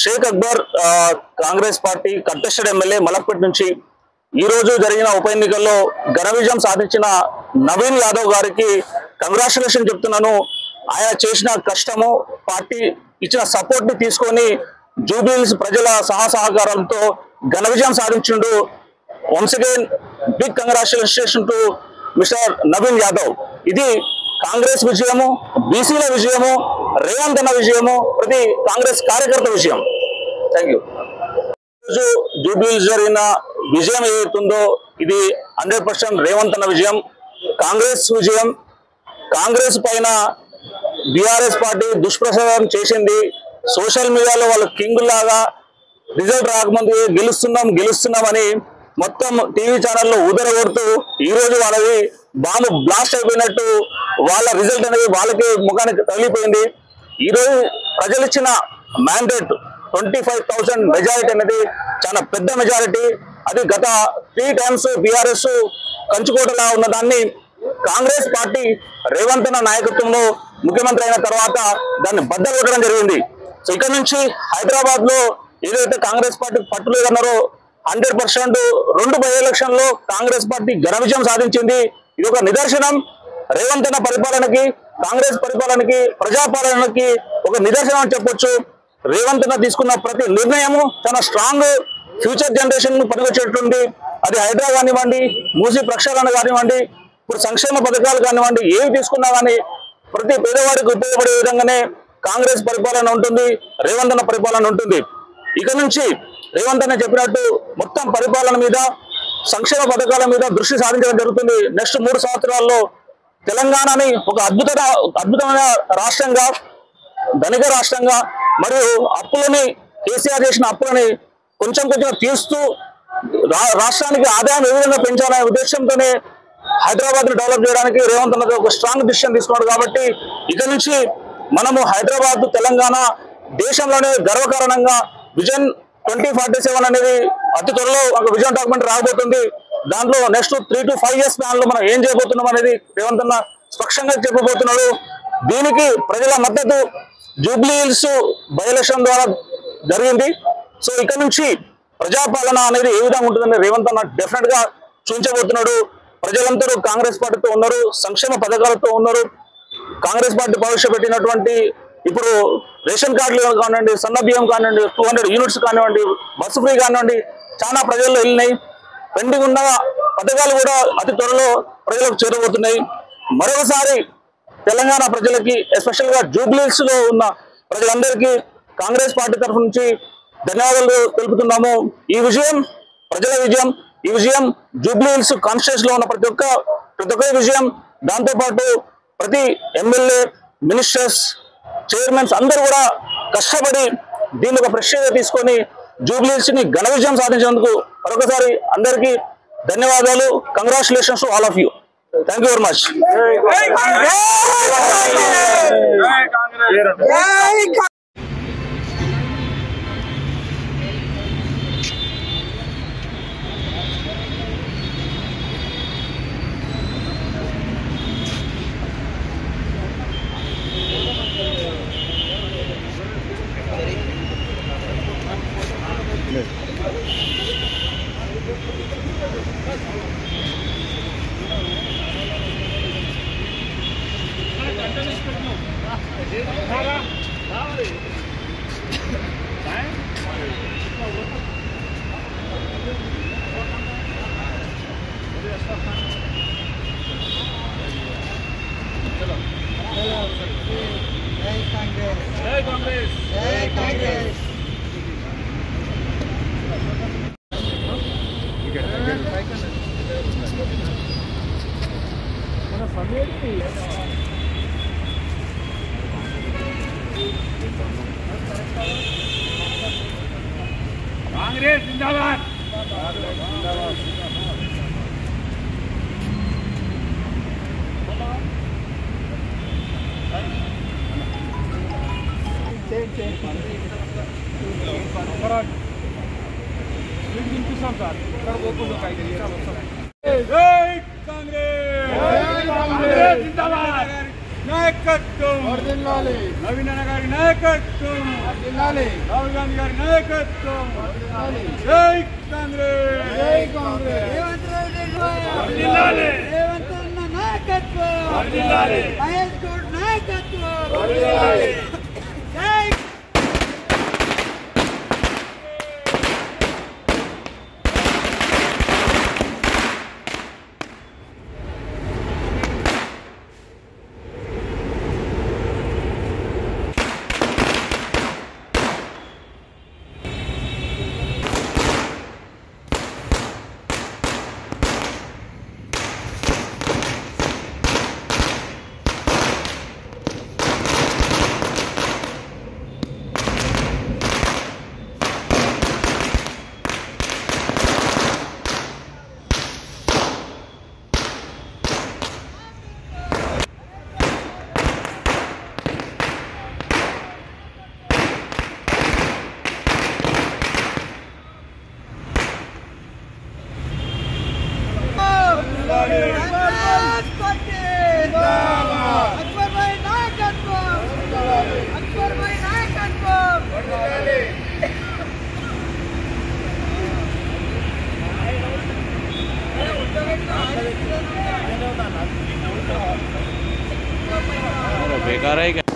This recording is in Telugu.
Sheikh Akbar Congress party contested MLA Malakpet నుంచి ఈ రోజు జరిగిన ఉప ఎన్నికల్లో ఘన విజయం సాధించిన నవీన్ యాదవ్ గారికి కంగ్రాచులేషన్ చెప్తున్నాను. ఆయన చేసిన కష్టము పార్టీ ఇచ్చిన సపోర్ట్ ని తీసుకొని జూబ్లీహిల్స్ ప్రజల సహకారంతో ఘన విజయం సాధించిండు. Once again big congratulation to mister Naveen Yadav. ఇది కాంగ్రెస్ విజయము, బీసీల విజయము, రేవంత్ అన్న విజయము, ప్రతి కాంగ్రెస్ కార్యకర్త విజయం. Thank you. జూబ్లీహిల్స్ జరిగిన విజయం ఏదైతుందో ఇది 100% రేవంత్ అన్న విజయం, కాంగ్రెస్ విజయం. కాంగ్రెస్ పైన బీఆర్ఎస్ పార్టీ దుష్ప్రచారం చేసింది. సోషల్ మీడియాలో వాళ్ళు కింగ్ లాగా రిజల్ట్ రాకముందు గెలుస్తున్నాం అని మొత్తం టీవీ ఛానల్లో ఉదరగొడుతూ ఈ రోజు వాళ్ళది బాంబు బ్లాస్ట్ అయిపోయినట్టు వాళ్ళ రిజల్ట్ అనేది వాళ్ళకి ముఖానికి తగిలిపోయింది. ఈ రోజు ప్రజలు ఇచ్చిన మ్యాండేట్ 25,000 మెజారిటీ అనేది చాలా పెద్ద మెజారిటీ. అది గత 3 times బీఆర్ఎస్ కంచుకోటలా ఉన్న దాన్ని కాంగ్రెస్ పార్టీ రేవంత్ అన్న నాయకత్వంలో ముఖ్యమంత్రి అయిన తర్వాత దాన్ని బద్దలు జరిగింది. సో ఇక్కడ నుంచి హైదరాబాద్ లో ఏదైతే కాంగ్రెస్ పార్టీ పట్టులేదన్నారో 100% 2 బై ఎలక్షన్ లో కాంగ్రెస్ పార్టీ ఘన విజయం సాధించింది. ఇది ఒక నిదర్శనం. రేవంత్ అన్న పరిపాలనకి, కాంగ్రెస్ పరిపాలనకి, ప్రజాపాలనకి ఒక నిదర్శనం అని చెప్పొచ్చు. రేవంత్ అన్న తీసుకున్న ప్రతి నిర్ణయము చాలా స్ట్రాంగ్ ఫ్యూచర్ జనరేషన్ ను పనికొచ్చేటుంది. అది హైడ్రా కానివ్వండి, మూసీ ప్రక్షాళన కానివ్వండి, ఇప్పుడు సంక్షేమ పథకాలు కానివ్వండి, ఏవి తీసుకున్నా కానీ ప్రతి పేదవాడికి ఉపయోగపడే విధంగానే కాంగ్రెస్ పరిపాలన ఉంటుంది, రేవంత్ అన్న పరిపాలన ఉంటుంది. ఇక నుంచి రేవంత్ అన్న చెప్పినట్టు మొత్తం పరిపాలన మీద, సంక్షేమ పథకాల మీద దృష్టి సాధించడం జరుగుతుంది. నెక్స్ట్ 3 సంవత్సరాల్లో తెలంగాణని ఒక అద్భుతమైన రాష్ట్రంగా, ధనిక రాష్ట్రంగా, మరియు అప్పులని కేసీఆర్ చేసిన అప్పులని కొంచెం తీస్తూ రాష్ట్రానికి ఆదాయం ఏ విధంగా పెంచాలనే ఉద్దేశంతోనే హైదరాబాద్ ని డెవలప్ చేయడానికి రేవంత్ అన్నది ఒక స్ట్రాంగ్ డిసిషన్ తీసుకున్నాడు. కాబట్టి ఇక నుంచి మనము హైదరాబాద్, తెలంగాణ దేశంలోనే గర్వకారణంగా విజన్ 2047 అనేది అతి త్వరలో ఒక విజన్ డాక్యుమెంట్ రాబోతుంది. దాంట్లో నెక్స్ట్ 3 to 5 years ప్లాన్ లో మనం ఏం చేయబోతున్నాం అనేది రేవంత్ అన్న స్పష్టంగా చెప్పబోతున్నాడు. దీనికి ప్రజల మద్దతు జూబ్లీహిల్స్ బై ఎలక్షన్ ద్వారా జరిగింది. సో ఇక్కడ నుంచి ప్రజాపాలన అనేది ఏ విధంగా ఉంటుందని రేవంత్ అన్న డెఫినెట్ గా చూపించబోతున్నాడు. ప్రజలందరూ కాంగ్రెస్ పార్టీతో ఉన్నారు, సంక్షేమ పథకాలతో ఉన్నారు. కాంగ్రెస్ పార్టీ ప్రవేశపెట్టినటువంటి ఇప్పుడు రేషన్ కార్డులు కానివ్వండి, సన్న బియ్యం కానివ్వండి, 200 యూనిట్స్ కానివ్వండి, బస్సు ఫ్రీ కానివ్వండి, చాలా ప్రజల్లో వెళ్ళినాయి. పెండింగ్ ఉన్న పథకాలు కూడా అతి త్వరలో ప్రజలకు చేరబోతున్నాయి. మరొకసారి తెలంగాణ ప్రజలకి, ఎస్పెషల్ గా జూబ్లీహిల్స్ లో ఉన్న ప్రజలందరికీ కాంగ్రెస్ పార్టీ తరఫు నుంచి ధన్యవాదాలు తెలుపుతున్నాము. ఈ విజయం ప్రజల విజయం, ఈ విజయం జూబ్లీహిల్స్ కాన్స్టిట్యూన్సీ లో ఉన్న ప్రతి ఒక్క విజయం. దాంతోపాటు ప్రతి ఎమ్మెల్యే, మినిస్టర్స్, చైర్మన్స్ అందరూ కూడా కష్టపడి దీన్ని ఒక ప్రెస్టీజ్గా తీసుకొని జూబ్లీహిల్స్ ని ఘన విజయం సాధించినందుకు మరొకసారి అందరికీ ధన్యవాదాలు. Congratulations to all of you. Thank you very much. Congress जिंदाबाद। कांग्रेस जिंदाबाद। నాయకత్వం నవీన్ అన్న గారి నాయకత్వం రాహుల్ గాంధీ గారి నాయకత్వం జై కాంగ్రెస్ రేవంత్ అన్న నాయకత్వం మహేష్ గౌడ్ నాయకత్వం జై अकबर भाई नायकत्व अकबर भाई नायकत्व बेकार है क्या?